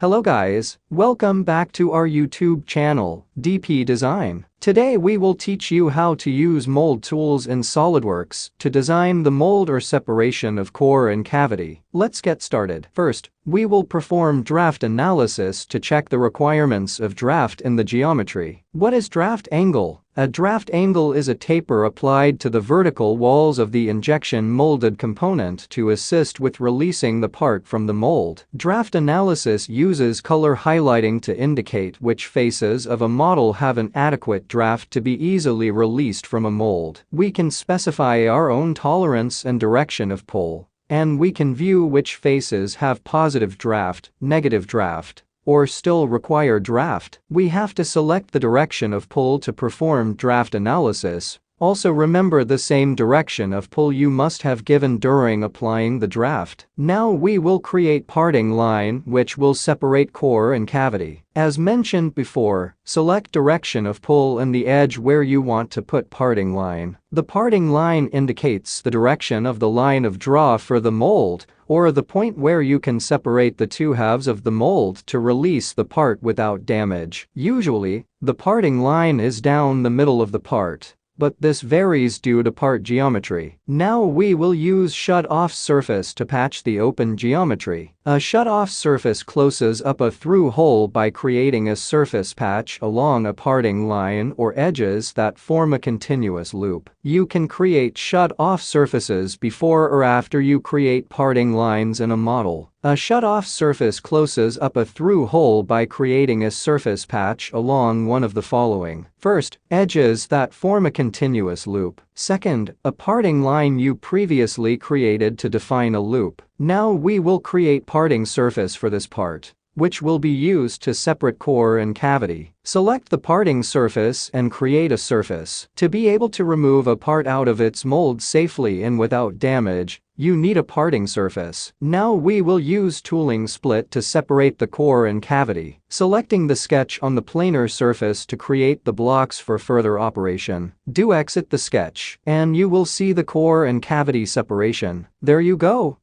Hello guys, welcome back to our YouTube channel, DP Design. Today we will teach you how to use mold tools in Solidworks to design the mold or separation of core and cavity. Let's get started. First, we will perform draft analysis to check the requirements of draft in the geometry. What is draft angle? A draft angle is a taper applied to the vertical walls of the injection molded component to assist with releasing the part from the mold. Draft analysis uses color highlighting to indicate which faces of a model have an adequate draft to be easily released from a mold. We can specify our own tolerance and direction of pull, and we can view which faces have positive draft, negative draft, or still require draft. We have to select the direction of pull to perform draft analysis. Also remember the same direction of pull you must have given during applying the draft. Now we will create parting line which will separate core and cavity. As mentioned before, select direction of pull and the edge where you want to put parting line. The parting line indicates the direction of the line of draw for the mold, or the point where you can separate the two halves of the mold to release the part without damage. Usually, the parting line is down the middle of the part, but this varies due to part geometry. Now we will use shut-off surface to patch the open geometry. A shut-off surface closes up a through hole by creating a surface patch along a parting line or edges that form a continuous loop. You can create shut-off surfaces before or after you create parting lines in a model. A shut-off surface closes up a through hole by creating a surface patch along one of the following. First, edges that form a continuous loop. Second, a parting line you previously created to define a loop. Now we will create parting surface for this part, which will be used to separate core and cavity. Select the parting surface and create a surface. To be able to remove a part out of its mold safely and without damage, you need a parting surface. Now we will use tooling split to separate the core and cavity, selecting the sketch on the planar surface to create the blocks for further operation. Do exit the sketch, and you will see the core and cavity separation. There you go.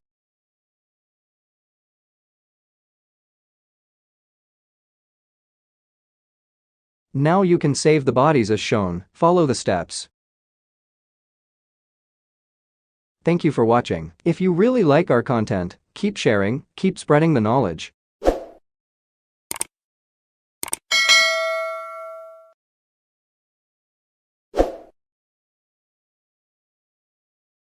Now you can save the bodies as shown. Follow the steps. Thank you for watching. If you really like our content, keep sharing, keep spreading the knowledge.